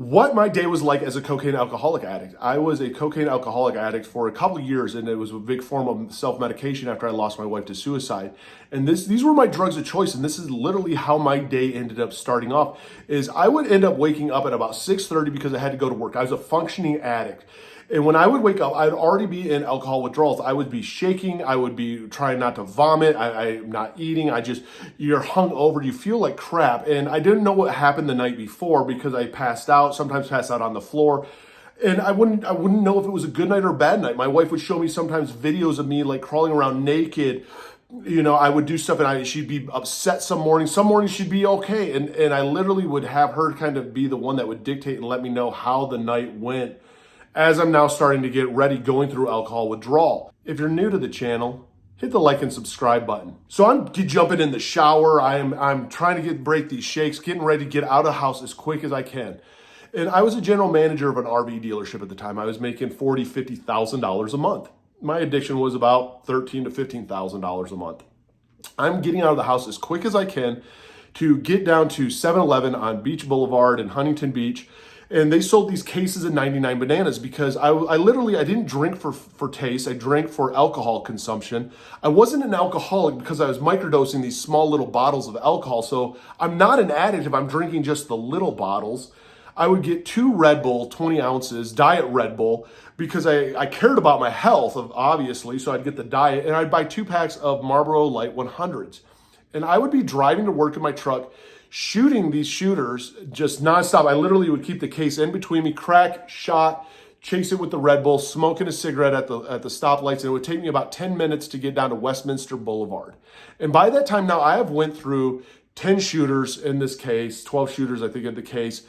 what my day was like as a cocaine alcoholic addict. I was a cocaine alcoholic addict for a couple of years, and it was a big form of self-medication after I lost my wife to suicide. And these were my drugs of choice, and this is literally how my day ended up starting off. Is I would end up waking up at about 6:30 because I had to go to work. I was a functioning addict. And when I would wake up, I'd already be in alcohol withdrawals. I would be shaking. I would be trying not to vomit. I'm not eating. You're hungover. You feel like crap. And I didn't know what happened the night before because I passed out, sometimes passed out on the floor. And I wouldn't know if it was a good night or a bad night. My wife would show me sometimes videos of me like crawling around naked. I would do stuff and she'd be upset some mornings. Some mornings she'd be okay. And I literally would have her kind of be the one that would dictate and let me know how the night went as I'm now starting to get ready going through alcohol withdrawal. If you're new to the channel, hit the like and subscribe button. So I'm jumping in the shower. I'm trying to break these shakes, getting ready to get out of the house as quick as I can. And I was a general manager of an RV dealership at the time. I was making $40,000, $50,000 a month. My addiction was about $13,000 to $15,000 a month. I'm getting out of the house as quick as I can to get down to 7-Eleven on Beach Boulevard in Huntington Beach. And they sold these cases of 99 bananas because I didn't drink for taste. I drank for alcohol consumption. I wasn't an alcoholic because I was microdosing these small little bottles of alcohol. So I'm not an addict if I'm drinking just the little bottles. I would get 2 Red Bull, 20 ounces, Diet Red Bull, because I cared about my health, obviously. So I'd get the diet, and I'd buy 2 packs of Marlboro Light 100s. And I would be driving to work in my truck, shooting these shooters just nonstop. I literally would keep the case in between me, crack, shot, chase it with the Red Bull, smoking a cigarette at the stoplights, and it would take me about 10 minutes to get down to Westminster Boulevard. And by that time now, I have went through 10 shooters in this case, 12 shooters I think in the case,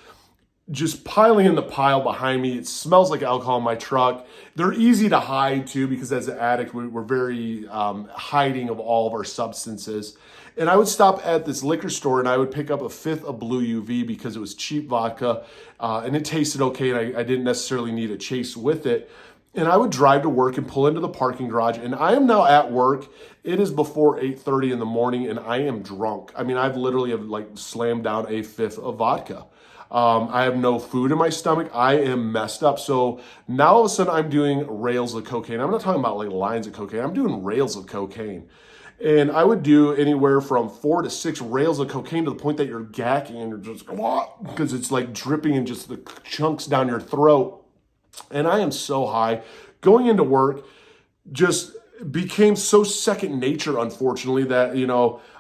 just piling in the pile behind me. It smells like alcohol in my truck. They're easy to hide too because as an addict, we're very hiding of all of our substances. And I would stop at this liquor store and I would pick up a 5th of Blue UV because it was cheap vodka and it tasted okay, and I didn't necessarily need a chase with it. And I would drive to work and pull into the parking garage, and I am now at work. It is before 8:30 in the morning and I am drunk. I mean, I've literally like slammed down a 5th of vodka. I have no food in my stomach. I am messed up. So now all of a sudden I'm doing rails of cocaine. I'm not talking about like lines of cocaine. I'm doing rails of cocaine. And I would do anywhere from 4 to 6 rails of cocaine to the point that you're gagging and you're just, because it's like dripping and just the chunks down your throat. And I am so high. Going into work just became so second nature, unfortunately, that,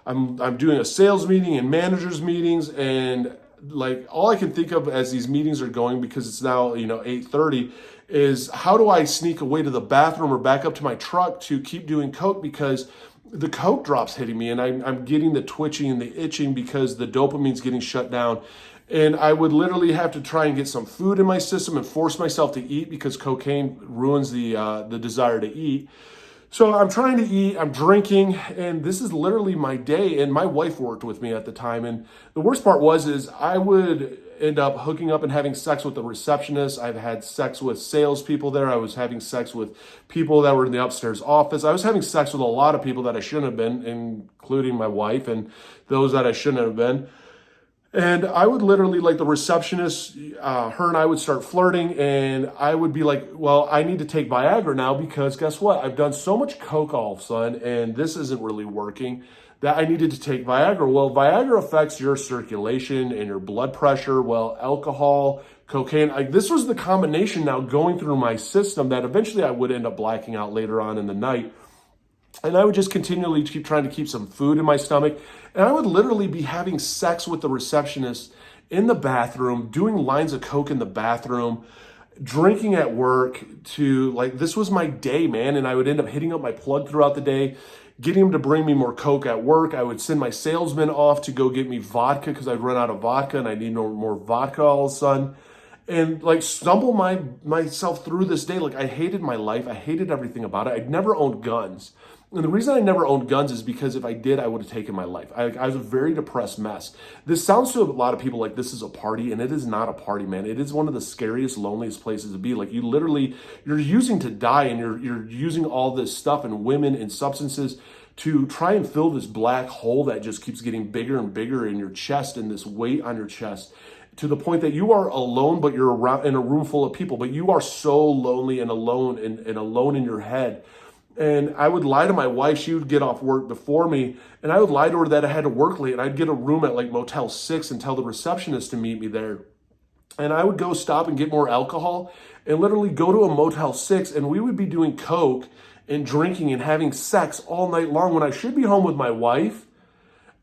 I'm doing a sales meeting and managers meetings, and like all I can think of as these meetings are going, because it's now 8:30, is how do I sneak away to the bathroom or back up to my truck to keep doing coke, because the coke drop's hitting me and I'm getting the twitching and the itching because the dopamine's getting shut down. And I would literally have to try and get some food in my system and force myself to eat because cocaine ruins the desire to eat. So I'm trying to eat, I'm drinking, and this is literally my day. And my wife worked with me at the time. And the worst part is I would end up hooking up and having sex with the receptionist. I've had sex with salespeople there. I was having sex with people that were in the upstairs office. I was having sex with a lot of people that I shouldn't have been, including my wife and those that I shouldn't have been. And I would literally, like the receptionist, her and I would start flirting, and I would be like, well, I need to take Viagra now because guess what? I've done so much coke all of a sudden, and this isn't really working, that I needed to take Viagra. Well, Viagra affects your circulation and your blood pressure. Well, alcohol, cocaine, this was the combination now going through my system that eventually I would end up blacking out later on in the night. And I would just continually keep trying to keep some food in my stomach. And I would literally be having sex with the receptionist in the bathroom, doing lines of coke in the bathroom, drinking at work this was my day, man. And I would end up hitting up my plug throughout the day, getting him to bring me more coke at work. I would send my salesman off to go get me vodka because I'd run out of vodka and I need no more vodka all of a sudden. And stumble myself through this day. I hated my life. I hated everything about it. I'd never owned guns. And the reason I never owned guns is because if I did, I would have taken my life. I was a very depressed mess. This sounds to a lot of people like this is a party, and it is not a party, man. It is one of the scariest, loneliest places to be. You're using to die, and you're using all this stuff and women and substances to try and fill this black hole that just keeps getting bigger and bigger in your chest, and this weight on your chest. to the point that you are alone, but you're around in a room full of people, but you are so lonely and alone and alone in your head. And I would lie to my wife. She would get off work before me, and I would lie to her that I had to work late, and I'd get a room at like Motel 6 and tell the receptionist to meet me there. And I would go stop and get more alcohol and literally go to a Motel 6, and we would be doing coke and drinking and having sex all night long when I should be home with my wife.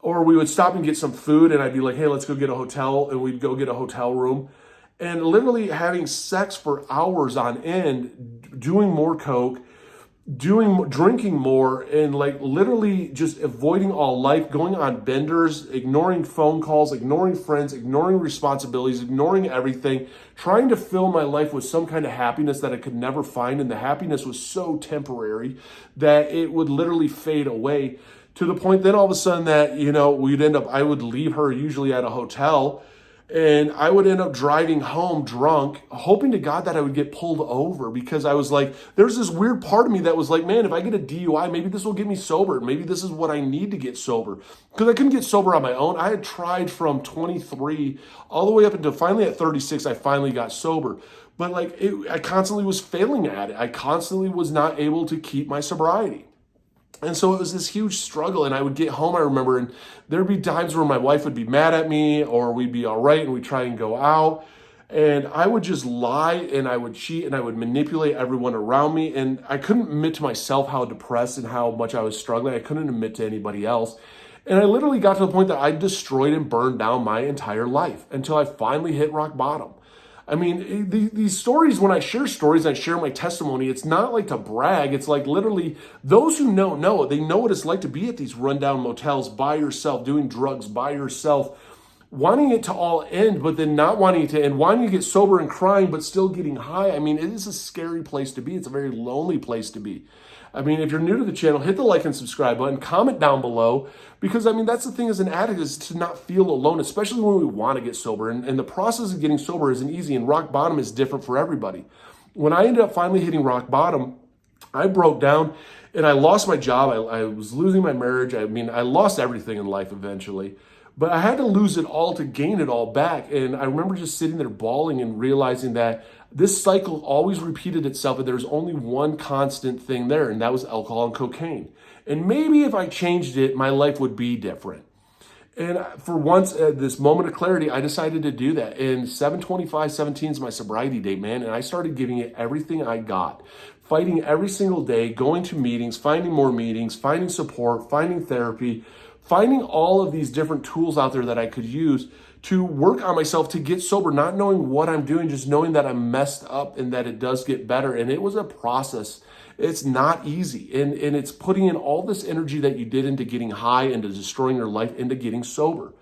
Or we would stop and get some food, and I'd be like, hey, let's go get a hotel, and we'd go get a hotel room. And literally having sex for hours on end, doing more coke, drinking more, and like literally just avoiding all life, going on benders, ignoring phone calls, ignoring friends, ignoring responsibilities, ignoring everything, trying to fill my life with some kind of happiness that I could never find. And the happiness was so temporary that it would literally fade away, to the point then all of a sudden that, I would leave her usually at a hotel, and I would end up driving home drunk, hoping to God that I would get pulled over, because I was like, there's this weird part of me that was like, man, if I get a DUI, maybe this will get me sober. Maybe this is what I need to get sober. Because I couldn't get sober on my own. I had tried from 23 all the way up until finally at 36, I finally got sober. But I constantly was failing at it. I constantly was not able to keep my sobriety. And so it was this huge struggle, and I would get home, I remember, and there'd be times where my wife would be mad at me, or we'd be all right and we'd try and go out, and I would just lie, and I would cheat, and I would manipulate everyone around me, and I couldn't admit to myself how depressed and how much I was struggling. I couldn't admit to anybody else. And I literally got to the point that I destroyed and burned down my entire life until I finally hit rock bottom. I mean, these stories, when I share stories, I share my testimony, it's not like to brag. It's like literally those who know, they know what it's like to be at these rundown motels by yourself, doing drugs by yourself, wanting it to all end, but then not wanting it to end, wanting to get sober and crying, but still getting high. I mean, it is a scary place to be. It's a very lonely place to be. I mean, if you're new to the channel, hit the like and subscribe button, comment down below, because I mean, that's the thing as an addict, is to not feel alone, especially when we want to get sober. And the process of getting sober isn't easy, and rock bottom is different for everybody. When I ended up finally hitting rock bottom, I broke down and I lost my job. I was losing my marriage. I mean, I lost everything in life eventually, but I had to lose it all to gain it all back. And I remember just sitting there bawling and realizing that this cycle always repeated itself, and there's only one constant thing there, and that was alcohol and cocaine. And maybe if I changed it, my life would be different. And for once, at this moment of clarity, I decided to do that. And 7/25/17 is my sobriety date, man. And I started giving it everything I got, fighting every single day, going to meetings, finding more meetings, finding support, finding therapy, finding all of these different tools out there that I could use to work on myself to get sober, not knowing what I'm doing, just knowing that I'm messed up and that it does get better. And it was a process. It's not easy. And it's putting in all this energy that you did into getting high, into destroying your life, into getting sober.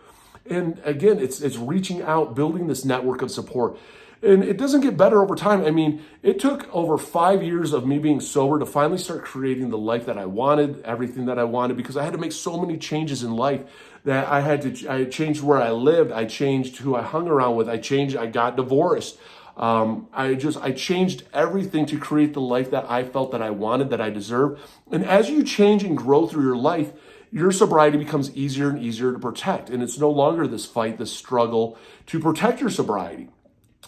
And again, it's reaching out, building this network of support. And it doesn't get better over time. I mean, it took over 5 years of me being sober to finally start creating the life that I wanted, everything that I wanted, because I had to make so many changes in life that I changed where I lived. I changed who I hung around with. I got divorced. I changed everything to create the life that I felt that I wanted, that I deserved. And as you change and grow through your life, your sobriety becomes easier and easier to protect. And it's no longer this fight, this struggle to protect your sobriety.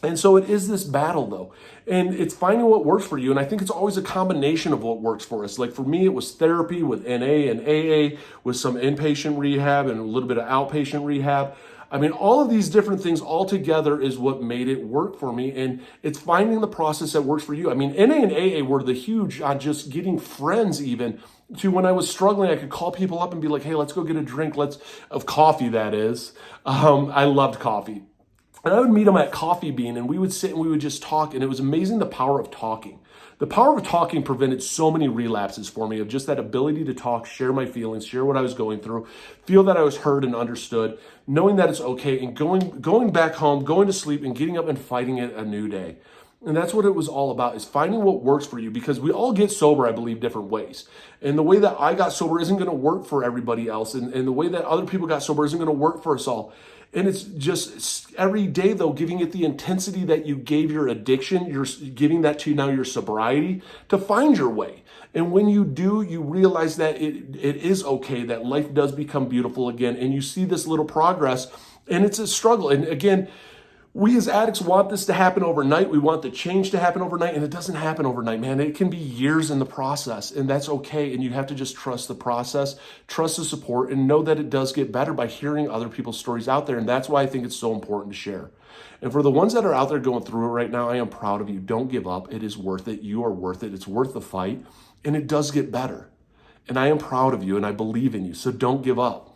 And so it is this battle though, and it's finding what works for you. And I think it's always a combination of what works for us. Like for me, it was therapy with NA and AA, with some inpatient rehab and a little bit of outpatient rehab. I mean, all of these different things all together is what made it work for me. And it's finding the process that works for you. I mean, NA and AA were the huge on just getting friends, even to when I was struggling, I could call people up and be like, hey, let's go get a drink. Of coffee, that is. I loved coffee. And I would meet them at Coffee Bean, and we would sit and we would just talk, and it was amazing the power of talking. The power of talking prevented so many relapses for me, of just that ability to talk, share my feelings, share what I was going through, feel that I was heard and understood, knowing that it's okay, and going back home, going to sleep, and getting up and fighting it a new day. And that's what it was all about, is finding what works for you, because we all get sober, I believe, different ways. And the way that I got sober isn't going to work for everybody else. And the way that other people got sober isn't going to work for us all. And it's just every day, though, giving it the intensity that you gave your addiction, you're giving that to now your sobriety to find your way. And when you do, you realize that it is okay, that life does become beautiful again. And you see this little progress, and it's a struggle. And again, We as addicts want this to happen overnight. We want the change to happen overnight, and it doesn't happen overnight, man. It can be years in the process, and that's okay. And you have to just trust the process, trust the support, and know that it does get better by hearing other people's stories out there. And that's why I think it's so important to share. And for the ones that are out there going through it right now, I am proud of you. Don't give up. It is worth it. You are worth it. It's worth the fight, and it does get better. And I am proud of you, and I believe in you. So don't give up.